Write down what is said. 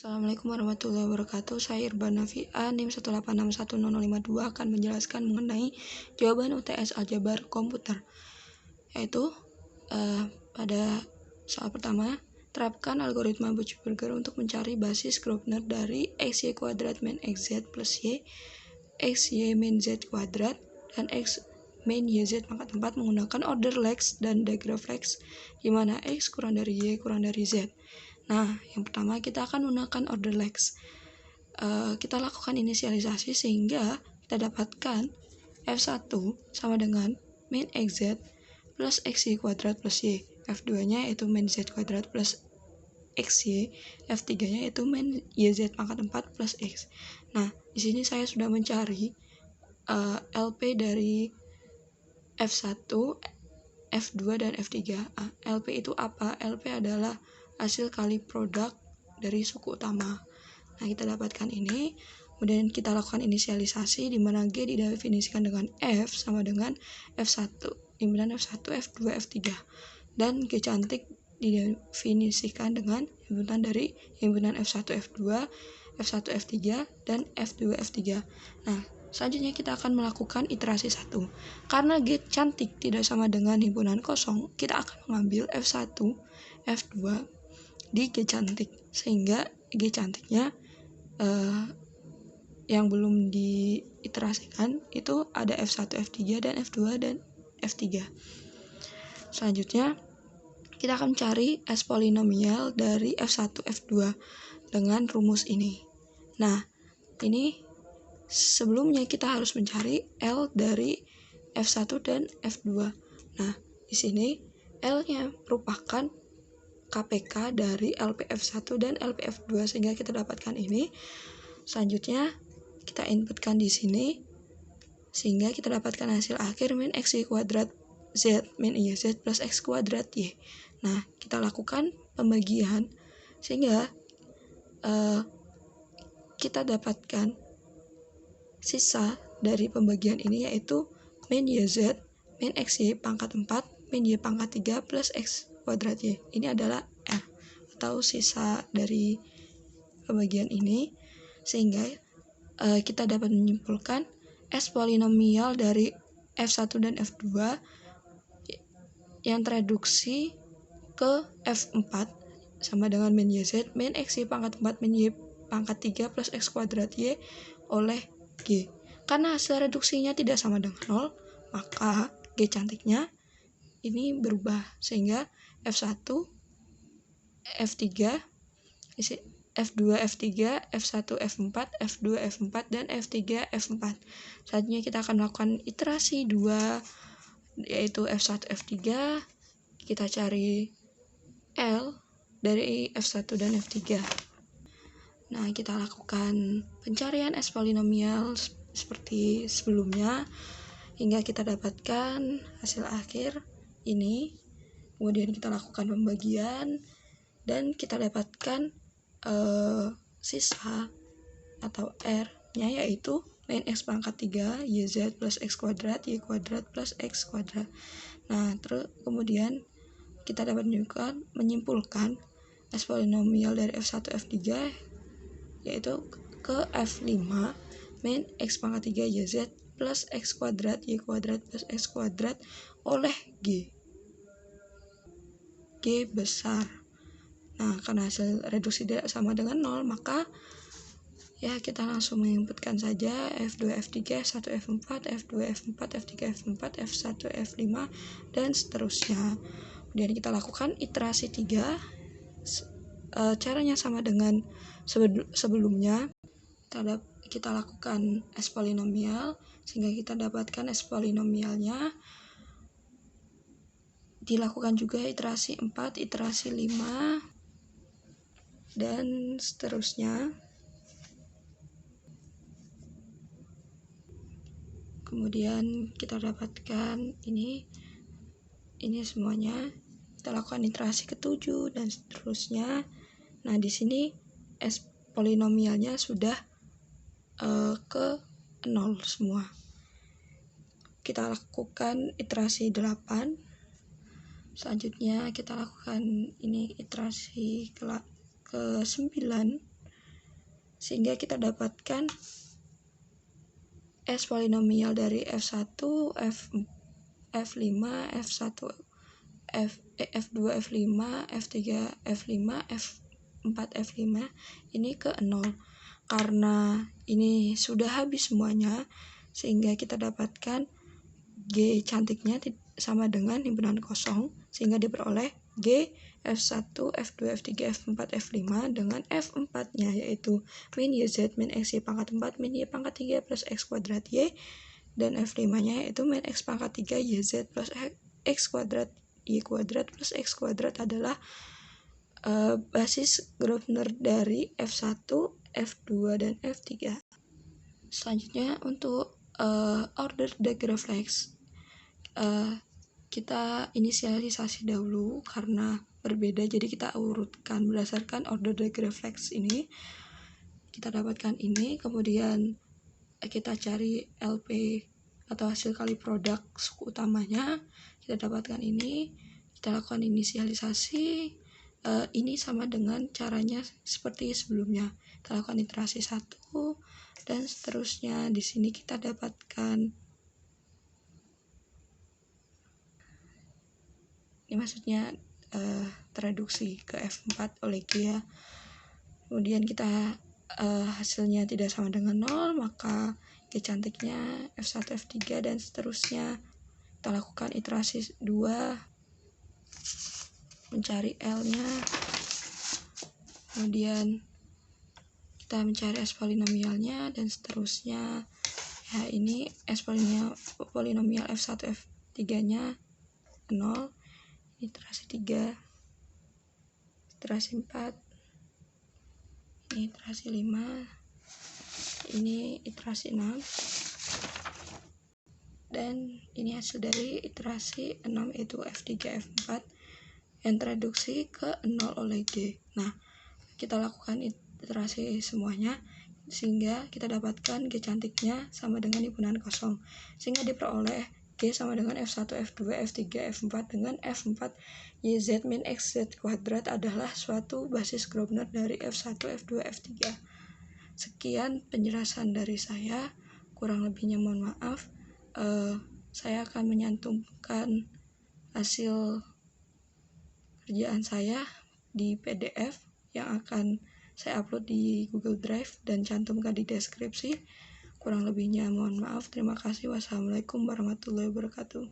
Assalamualaikum warahmatullahi wabarakatuh. Saya Irban Nafia, NIM 1861052 akan menjelaskan mengenai jawaban UTS Aljabar Komputer. Yaitu pada soal pertama, terapkan algoritma Buchberger untuk mencari basis Grobner dari XY kuadrat min XZ plus Y, XY min Z kuadrat, dan X min YZ pangkat 4 menggunakan order Lex dan diagram Lex, di mana X kurang dari Y kurang dari Z. Nah, yang pertama kita akan menggunakan order Lex. Kita lakukan inisialisasi sehingga kita dapatkan F1 sama dengan min XZ plus XY kuadrat plus Y. F2 nya yaitu min Z kuadrat plus XY. F3 nya yaitu min YZ pangkat 4 plus X. Nah, di sini saya sudah mencari LP dari F1, F2 dan F3. LP itu apa? LP adalah hasil kali produk dari suku utama. Nah, kita dapatkan ini, kemudian kita lakukan inisialisasi di mana G didefinisikan dengan F sama dengan F1, himpunan F1, F2, F3, dan G cantik didefinisikan dengan himpunan dari himpunan F1, F2, F1, F3, dan F2, F3. Nah, selanjutnya kita akan melakukan iterasi 1. Karena G cantik tidak sama dengan himpunan kosong, kita akan mengambil F1, F2 di G cantik, sehingga G cantiknya yang belum diiterasikan itu ada F1, F3, dan F2 dan F3. Selanjutnya kita akan cari S polinomial dari F1, F2 dengan rumus ini. Nah, ini sebelumnya kita harus mencari L dari F1 dan F2. Nah, di sini L-nya merupakan KPK dari LPF1 dan LPF2, sehingga kita dapatkan ini. Selanjutnya kita inputkan di sini sehingga kita dapatkan hasil akhir min XY kuadrat Z min YZ plus X kuadrat Y. Nah, kita lakukan pembagian sehingga kita dapatkan sisa dari pembagian ini, yaitu min YZ min XY pangkat 4 min Y pangkat 3 plus X kuadrat Y. Ini adalah R atau sisa dari pembagian ini, sehingga kita dapat menyimpulkan S polinomial dari F1 dan F2 yang tereduksi ke F4 sama dengan min YZ min XY pangkat 4 min Y pangkat 3 plus X kuadrat Y oleh G. Karena hasil reduksinya tidak sama dengan 0, maka G cantiknya ini berubah, sehingga F1, F3, F2, F3, F1, F4, F2, F4, dan F3, F4. Selanjutnya kita akan melakukan iterasi 2, yaitu F1, F3. Kita cari L dari F1 dan F3. Nah, kita lakukan pencarian S polinomial seperti sebelumnya hingga kita dapatkan hasil akhir ini. Kemudian kita lakukan pembagian dan kita dapatkan sisa atau R-nya yaitu min X pangkat 3 YZ plus X kuadrat Y kuadrat plus X kuadrat. Nah, terus kemudian kita dapat menyimpulkan S polinomial dari F1, F3 yaitu ke F5 min X pangkat 3 YZ plus X kuadrat Y kuadrat plus X kuadrat oleh G. G besar. Nah, karena hasil reduksi tidak sama dengan 0, maka ya kita langsung menginputkan saja F2, F3, F1, F4, F2, F4, F3, F4, F1, F5, dan seterusnya. Kemudian kita lakukan iterasi 3. Caranya sama dengan sebelumnya. Kita lakukan S polinomial sehingga kita dapatkan S polinomialnya. Dilakukan juga iterasi 4, iterasi 5, dan seterusnya. Kemudian kita dapatkan ini semuanya. Kita lakukan iterasi ke-7 dan seterusnya. Nah, di sini S polinomialnya sudah ke 0 semua. Kita lakukan iterasi 8. Selanjutnya kita lakukan ini iterasi ke 9. sehingga kita dapatkan S polinomial dari F1, F5, F1, F2, F5, F3, F5, F4, F5 ini ke 0. Karena ini sudah habis semuanya, sehingga kita dapatkan G cantiknya sama dengan himpunan kosong, sehingga diperoleh G F1, F2, F3, F4, F5 dengan F4-nya yaitu min YZ min X Y pangkat 4 min Y pangkat 3 plus X kuadrat Y, dan F5-nya yaitu min X pangkat 3 YZ plus X kuadrat Y kuadrat plus X kuadrat adalah basis Grobner dari F1, F2, dan F3. Selanjutnya untuk order the reflex, kita inisialisasi dahulu karena berbeda, jadi kita urutkan berdasarkan order the reflex ini. Kita dapatkan ini, kemudian kita cari LP atau hasil kali produk suku utamanya, kita dapatkan ini, kita lakukan inisialisasi. Ini sama dengan caranya seperti sebelumnya, kita lakukan iterasi 1 dan seterusnya. Di sini kita dapatkan ini maksudnya tereduksi ke F4 oleh G ya. Kemudian kita hasilnya tidak sama dengan 0, maka G cantiknya F1, F3 dan seterusnya. Kita lakukan iterasi 2 mencari L-nya, kemudian kita mencari S polinomialnya dan seterusnya. Ya, ini S polinomial F1, F3-nya 0, iterasi 3, iterasi 4, ini iterasi 5, ini iterasi 6, dan ini hasil dari iterasi 6 yaitu F3, F4 yang tereduksi ke 0 oleh G. Nah, kita lakukan iterasi semuanya sehingga kita dapatkan G cantiknya sama dengan himpunan kosong, sehingga diperoleh G sama dengan F1, F2, F3, F4 dengan F4 YZ min XZ kuadrat adalah suatu basis Grobner dari F1, F2, F3. Sekian penjelasan dari saya, kurang lebihnya mohon maaf. Saya akan menyantumkan hasil kerjaan saya di PDF yang akan saya upload di Google Drive dan cantumkan di deskripsi. Kurang lebihnya mohon maaf. Terima kasih. Wassalamualaikum warahmatullahi wabarakatuh.